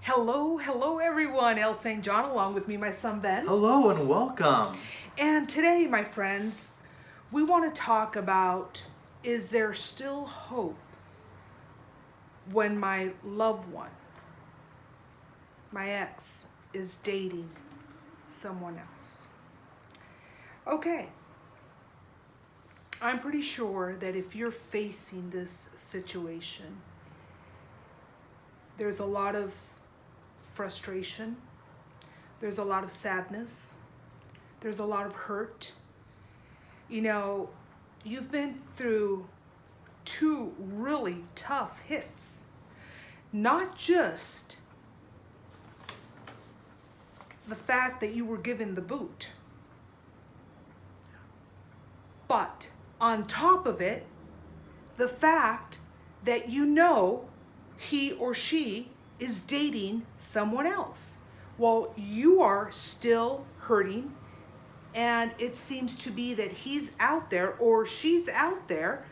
Hello everyone. El St. John along with me, my son Ben. Hello and welcome. And today, my friends, we want to talk about, is there still hope when my loved one, my ex, is dating someone else? Okay. I'm pretty sure that if you're facing this situation, there's a lot of frustration, there's a lot of sadness, there's a lot of hurt. You know, you've been through two really tough hits. Not just the fact that you were given the boot, but on top of it, the fact that you know he or she is dating someone else while you are still hurting, and it seems to be that he's out there or she's out there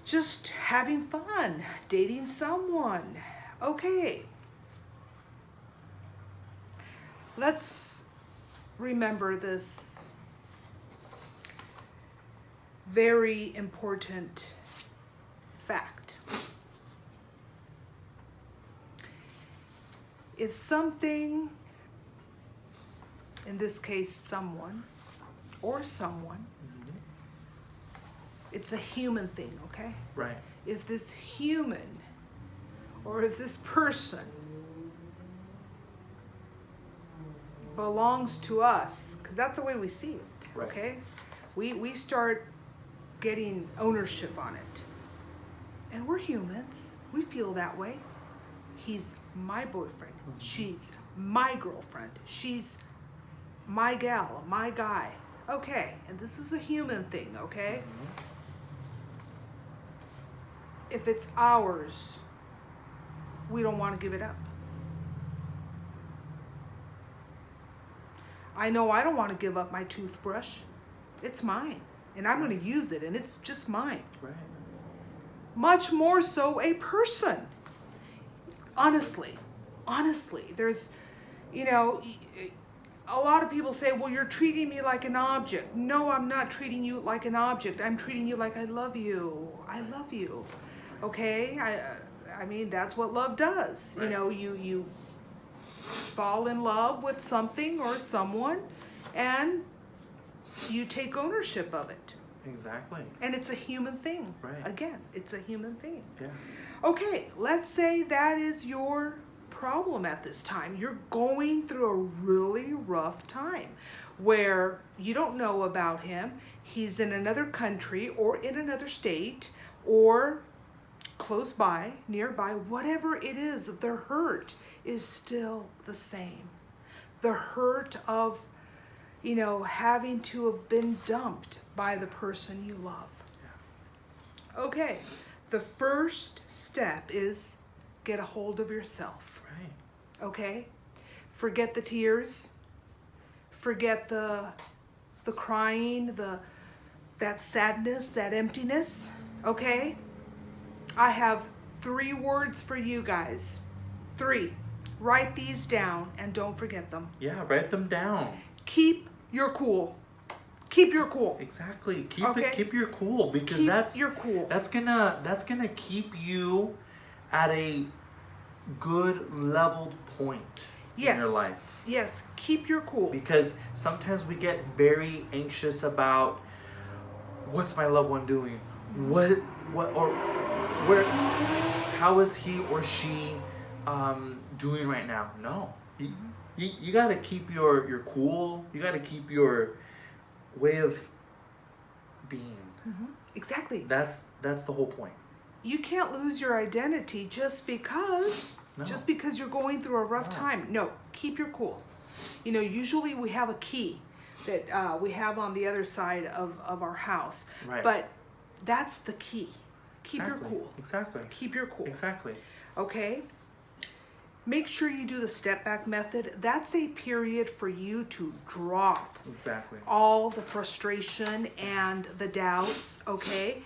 just having fun, dating someone. Okay. Let's remember this very important fact. If something, in this case someone, it's a human thing, okay? Right. If this human or if this person belongs to us, because that's the way we see it, Right. okay? We start getting ownership on it. And we're humans. We feel that way. He's my boyfriend. She's my girlfriend. She's my gal, my guy. Okay, and this is a human thing, okay? If it's ours, we don't want to give it up. I know I don't want to give up my toothbrush. It's mine, and I'm going to use it, and it's just mine. Right. Much more so a person. Honestly, there's, you know, a lot of people say, well, you're treating me like an object. No, I'm not treating you like an object. I'm treating you like I love you. I love you. Okay? I mean, that's what love does. Right. You know, you fall in love with something or someone, and you take ownership of it. Exactly. And it's a human thing. Right. Again, it's a human thing. Yeah. Okay, let's say that is your problem at this time. You're going through a really rough time where you don't know about him. He's in another country or in another state or close by, nearby, whatever it is, the hurt is still the same. The hurt of, you know, having to have been dumped by the person you love. Yeah. Okay, the first step is get a hold of yourself. Right. Okay? Forget the tears. Forget the crying, that sadness, that emptiness. Okay? I have 3 words for you guys. 3. Write these down and don't forget them. Yeah, write them down. Keep your cool. Keep your cool. Exactly. Okay. Keep your cool, because Keep that's your cool. That's gonna keep you at a good leveled point in your life. Yes, keep your cool. Because sometimes we get very anxious about, what's my loved one doing? What or where, how is he or she doing right now? No. You gotta keep your cool. You gotta keep your way of being. Exactly. That's the whole point. You can't lose your identity just because you're going through a rough time. No, keep your cool. You know, usually we have a key that we have on the other side of our house. Right. But that's the key. Keep Exactly. your cool. Exactly. Keep your cool. Exactly. Okay? Make sure you do the step back method. That's a period for you to drop Exactly. all the frustration and the doubts, okay?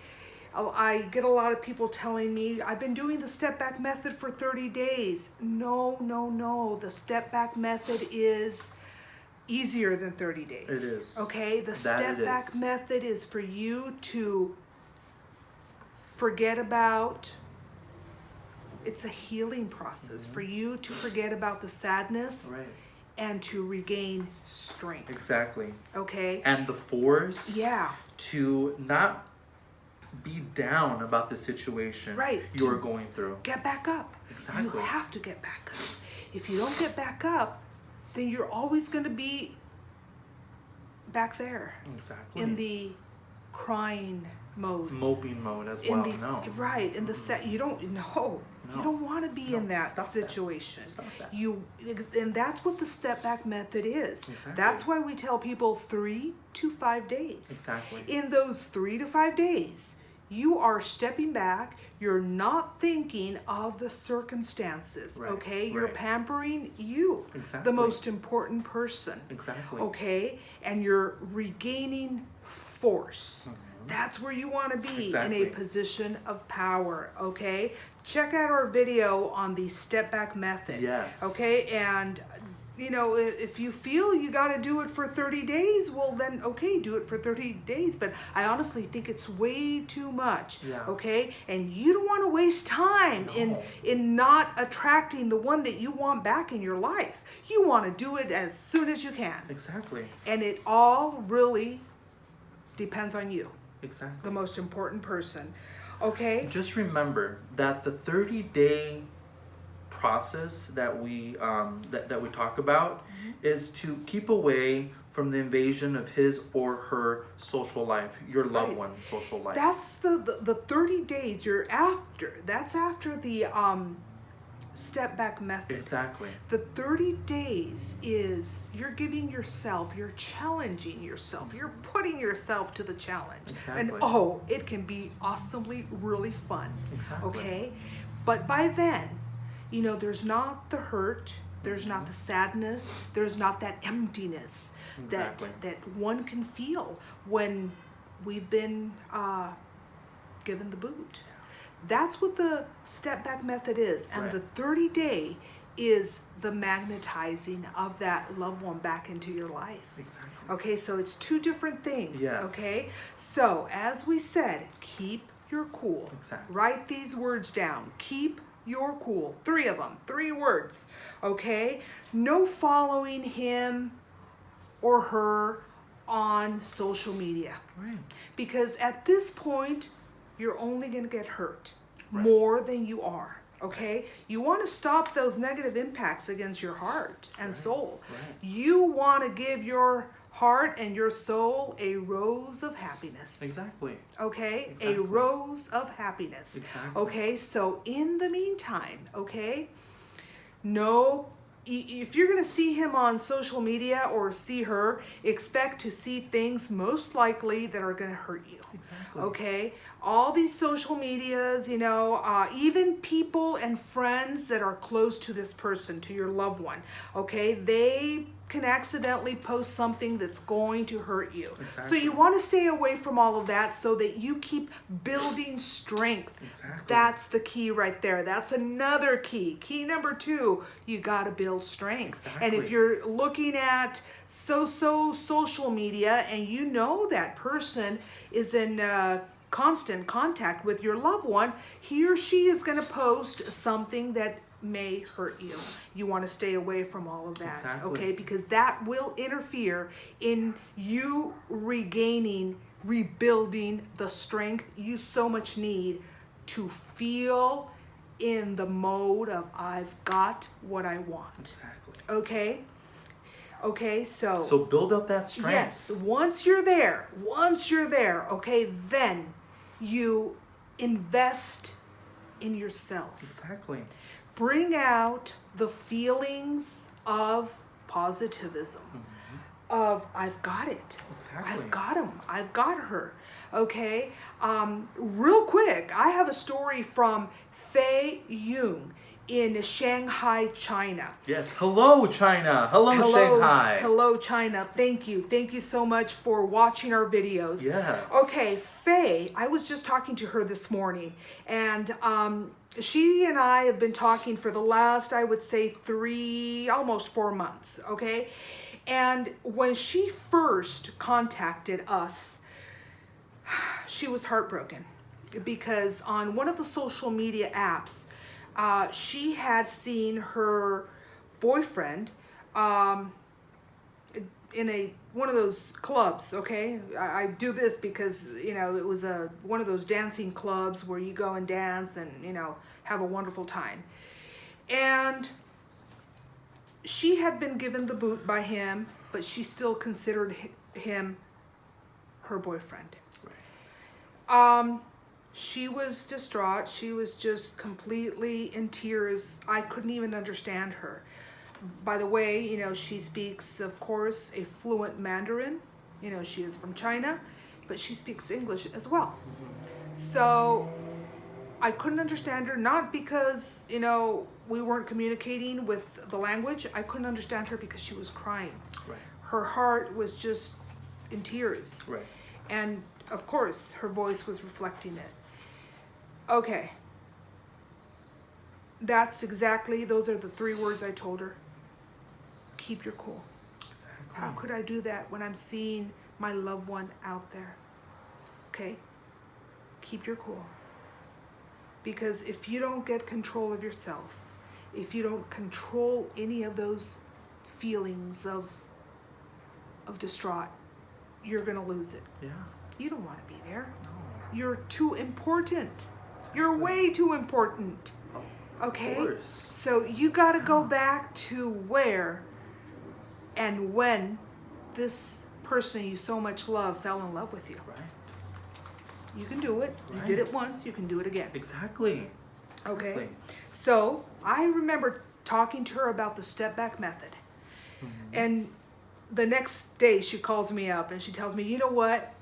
I get a lot of people telling me, I've been doing the step back method for 30 days. No, no, no. The step back method is easier than 30 days. It is. Okay? The step back method is for you to forget about, it's a healing process for you to forget about the sadness. Right. And to regain strength. Exactly. Okay? And the force. Yeah. To not be down about the situation you're going through. Get back up. Exactly. You have to get back up. If you don't get back up, then you're always going to be back there. Exactly. In the crying mode. Moping mode as well. No. Right. In the you don't know. You don't want to be in that situation. Stop that. And that's what the step back method is. Exactly. That's why we tell people 3 to 5 days. Exactly. In those 3 to 5 days, you are stepping back. You're not thinking of the circumstances. Right. Okay? You're Right. pampering you, Exactly. the most important person. Exactly. Okay? And you're regaining force. That's where you want to be, in a position of power, okay? Check out our video on the step back method. Yes. Okay? And, you know, if you feel you got to do it for 30 days, well then, okay, do it for 30 days. But I honestly think it's way too much, okay? And you don't want to waste time in not attracting the one that you want back in your life. You want to do it as soon as you can. Exactly. And it all really depends on you. Exactly. The most important person. Okay? Just remember that the 30-day process that we that we talk about is to keep away from the invasion of his or her social life, your loved one's social life. That's the 30 days you're after. That's after the step back method. Exactly. The 30 days is you're giving yourself, you're challenging yourself, you're putting yourself to the challenge. Exactly. And it can be awesomely really fun. Exactly. Okay? But by then, you know, there's not the hurt, there's not the sadness, there's not that emptiness that one can feel when we've been given the boot. That's what the step back method is. And the 30-day is the magnetizing of that loved one back into your life. Exactly. Okay, so it's two different things. Yes. Okay? So, as we said, keep your cool. Exactly. Write these words down. Keep your cool. 3 of them. 3 words. Okay? No following him or her on social media. Right. Because at this point, you're only going to get hurt more than you are. Okay? You want to stop those negative impacts against your heart and soul. Right. You want to give your heart and your soul a rose of happiness. Exactly. Okay? Exactly. A rose of happiness. Exactly. Okay? So in the meantime, okay? No, if you're going to see him on social media or see her, expect to see things most likely that are going to hurt you. Exactly. Okay? All these social medias, you know, even people and friends that are close to this person, to your loved one, okay? They can accidentally post something that's going to hurt you. Exactly. So you want to stay away from all of that so that you keep building strength. Exactly. That's the key right there. That's another key. Key number 2, you got to build strength. Exactly. And if you're looking at social media and you know that person is in constant contact with your loved one, he or she is going to post something that may hurt you. You want to stay away from all of that, Exactly. okay? Because that will interfere in you rebuilding the strength you so much need to feel in the mode of I've got what I want. Exactly. Okay? Okay, so build up that strength. yes, once you're there, okay, then you invest in yourself. Exactly. Bring out the feelings of positivism, of I've got it. Exactly. I've got him. I've got her. Okay? Real quick, I have a story from Fei Yung in Shanghai, China. Yes. Hello, China. Hello, Shanghai. Hello, China. Thank you. Thank you so much for watching our videos. Yes. Okay, Faye, I was just talking to her this morning, and she and I have been talking for the last, I would say, almost 4 months, okay? And when she first contacted us, she was heartbroken because on one of the social media apps, she had seen her boyfriend in one of those clubs. Okay, I do this because it was one of those dancing clubs where you go and dance and have a wonderful time. And she had been given the boot by him, but she still considered him her boyfriend. Right. She was distraught. She was just completely in tears. I couldn't even understand her. By the way, she speaks, of course, a fluent Mandarin. She is from China, but she speaks English as well. So I couldn't understand her, not because, we weren't communicating with the language. I couldn't understand her because she was crying. Right. Her heart was just in tears. Right. And of course, her voice was reflecting it. Okay. Those are the 3 words I told her. Keep your cool. Exactly. How could I do that when I'm seeing my loved one out there? Okay? Keep your cool. Because if you don't get control of yourself, if you don't control any of those feelings of distraught, you're going to lose it. Yeah. You don't want to be there. No. You're too important. You're way too important. Okay? Of course. So you got to go back to where and when this person you so much love fell in love with you. Right. You can do it. You Right. did it once, you can do it again. Exactly. Okay? So I remember talking to her about the step back method. And the next day she calls me up and she tells me, you know what?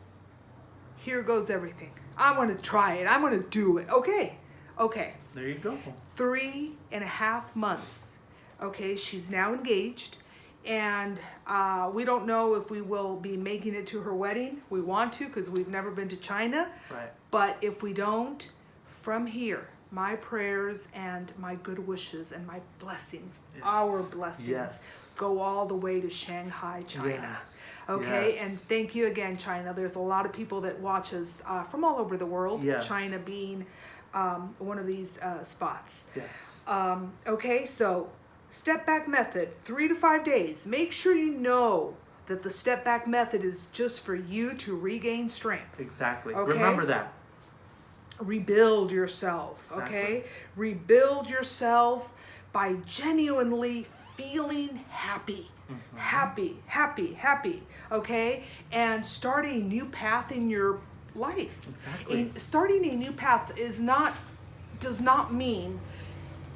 Here goes everything. I'm going to try it. I'm going to do it. Okay. There you go. 3.5 months. Okay, she's now engaged. And we don't know if we will be making it to her wedding. We want to because we've never been to China. Right. But if we don't, from here, my prayers and my good wishes and my blessings, Yes. our blessings, Yes. go all the way to Shanghai, China. Yes. Okay, Yes. and thank you again, China. There's a lot of people that watch us from all over the world, Yes. China being one of these spots. Yes. Okay, so step back method, 3 to 5 days. Make sure you know that the step back method is just for you to regain strength. Exactly. Okay? Remember that. Rebuild yourself, Exactly. okay? Rebuild yourself by genuinely feeling happy. Happy, okay? And start a new path in your life. Exactly. And starting a new path does not mean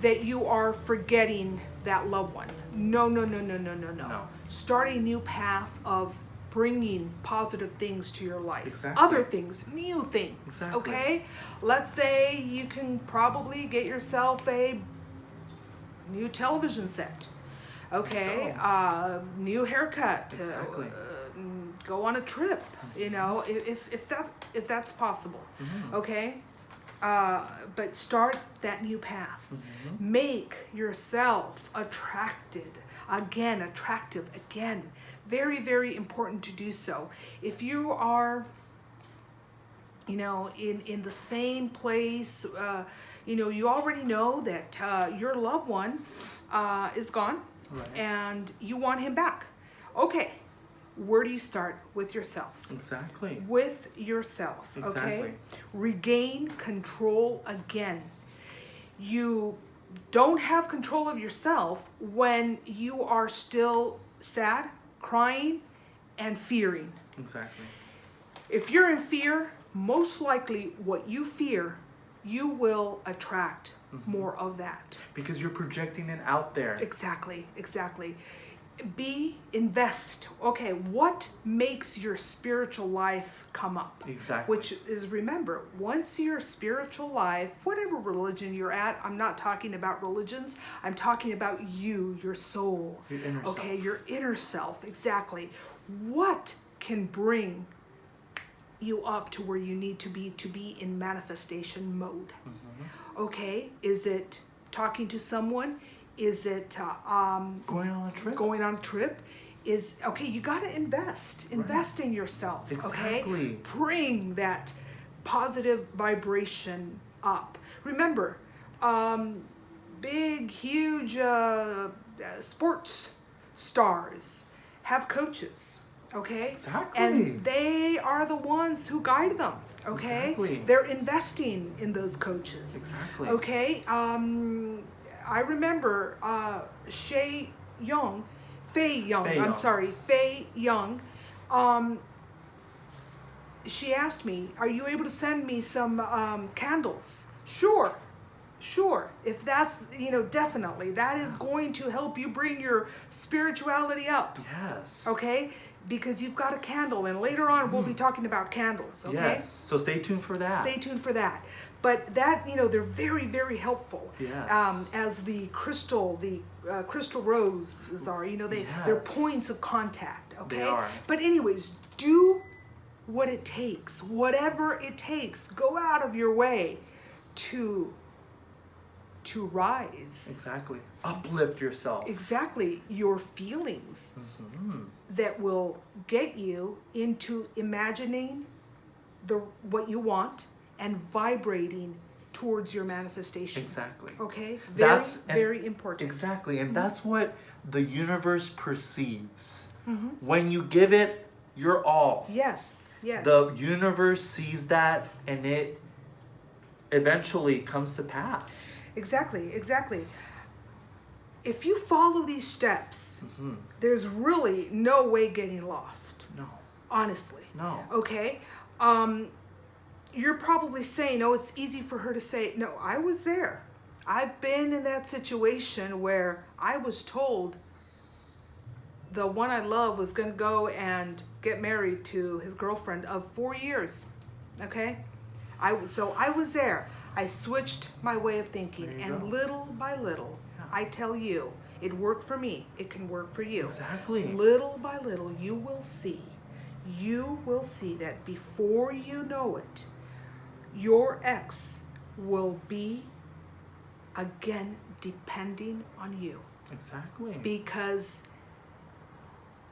that you are forgetting that loved one. No. No. Start a new path of bringing positive things to your life. Exactly. Other things, new things, Exactly. okay? Let's say you can probably get yourself a new television set, okay? New haircut. Exactly. Go on a trip, if that's possible, okay? But start that new path. Make yourself attractive again. Very, very important to do so. If you are, in the same place, you already know that your loved one is gone, Right. and you want him back. Okay, where do you start? With yourself. Exactly. With yourself, okay? Exactly. Regain control again. You don't have control of yourself when you are still sad, crying, and fearing. Exactly. If you're in fear, most likely what you fear, you will attract more of that. Because you're projecting it out there. Exactly. invest. Okay, what makes your spiritual life come up? Exactly. Which is, remember, once your spiritual life, whatever religion you're at, I'm not talking about religions, I'm talking about you, your soul. Your inner self. Okay, your inner self, exactly. What can bring you up to where you need to be in manifestation mode? Okay, is it talking to someone? Is it Going on a trip? Going on a trip? Is, okay, you got to invest in yourself. Exactly. Okay, bring that positive vibration up. Remember, big huge sports stars have coaches. Okay, Exactly. and they are the ones who guide them. Okay, Exactly. they're investing in those coaches. Exactly. Okay, I remember Faye Young, I'm sorry, Faye Young. She asked me, "Are you able to send me some candles?" Sure. If that's, definitely, that is going to help you bring your spirituality up. Yes. Okay, because you've got a candle, and later on we'll be talking about candles. Okay. Yes. So stay tuned for that. Stay tuned for that. But that, they're very, very helpful. Yes. As the crystal roses are, they're points of contact. Okay. They are. But anyways, do what it takes, whatever it takes. Go out of your way to rise. Exactly. Uplift yourself. Exactly. Your feelings that will get you into imagining what you want and vibrating towards your manifestation. Exactly. Okay? That's very important. Exactly. And that's what the universe perceives. When you give it your all. Yes. The universe sees that, and it eventually comes to pass. Exactly. If you follow these steps, there's really no way getting lost. No. Honestly. No. Okay? You're probably saying, oh, it's easy for her to say, no, I was there. I've been in that situation where I was told the one I love was going to go and get married to his girlfriend of 4 years. Okay? So I was there. I switched my way of thinking, and little by little, I tell you, it worked for me. It can work for you. Exactly. Little by little, you will see that before you know it, your ex will be again depending on you. Exactly. Because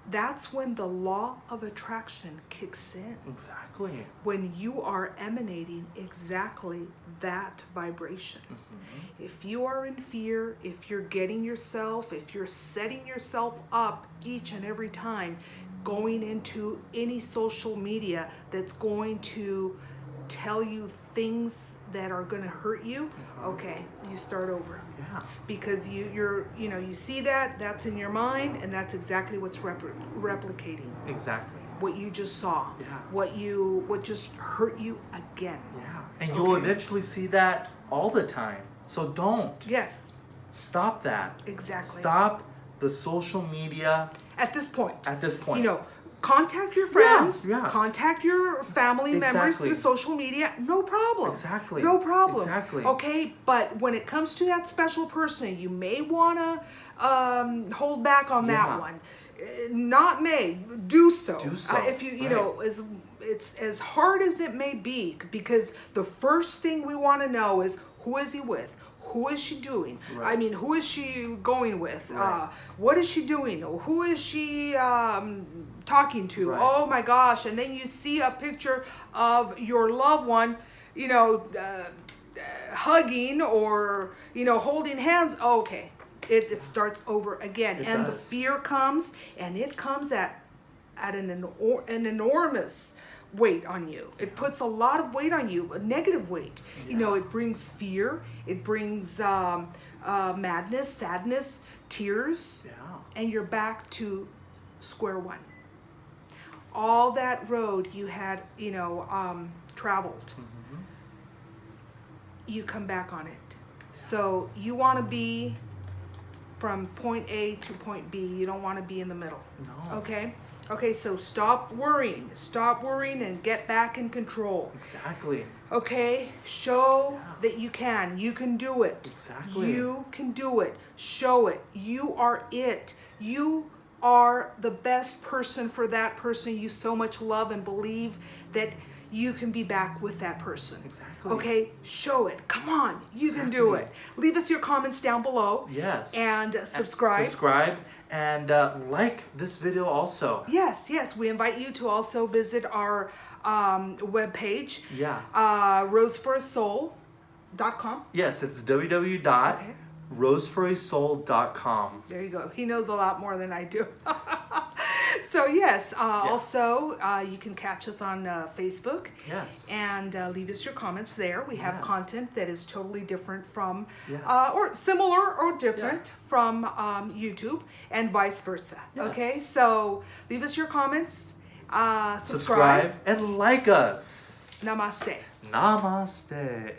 that's when the law of attraction kicks in. Exactly. When you are emanating exactly that vibration. If you are in fear, if you're setting yourself up each and every time going into any social media that's going to tell you things that are going to hurt you, okay, you start over. Yeah. Because you see that's in your mind, and that's exactly what's replicating. Exactly. What you just saw. Yeah. What just hurt you again. Yeah. And you'll eventually see that all the time. So don't. Yes. Stop that. Exactly. Stop the social media At this point. Contact your friends, contact your family members through social media, no problem. Exactly. No problem. Exactly. Okay, but when it comes to that special person, you may want to hold back on that one. Not may, do so. If it's as hard as it may be, because the first thing we want to know is, who is he with? Who is she doing? Right. I mean, who is she going with? Right. What is she doing? Who is she talking to? Right. Oh my gosh. And then you see a picture of your loved one, hugging or, holding hands. Okay. It starts over again. The fear comes, and it comes at an enormous weight on you. It puts a lot of weight on you, a negative weight. It brings fear, it brings madness, sadness, tears, and you're back to square one. All that road you had, traveled, you come back on it. So you want to be from point A to point B. You don't want to be in the middle. No. Okay? Okay, so stop worrying. Stop worrying and get back in control. Exactly. Okay? Show that you can. You can do it. Exactly. You can do it. Show it. You are it. You are the best person for that person you so much love and believe that you can be back with that person. Exactly. Okay? Show it. Come on. You can do it. Leave us your comments down below. Yes. And subscribe. Subscribe and like this video also. Yes, yes. We invite you to also visit our webpage. Yeah. roseforasoul.com. Yes, it's www.roseforasoul.com. There you go. He knows a lot more than I do. So yes, also you can catch us on Facebook. Yes. And leave us your comments there. We have content that is totally different from, Yeah. or similar or different from YouTube, and vice versa. Yes. Okay, so leave us your comments. Subscribe and like us. Namaste. Namaste.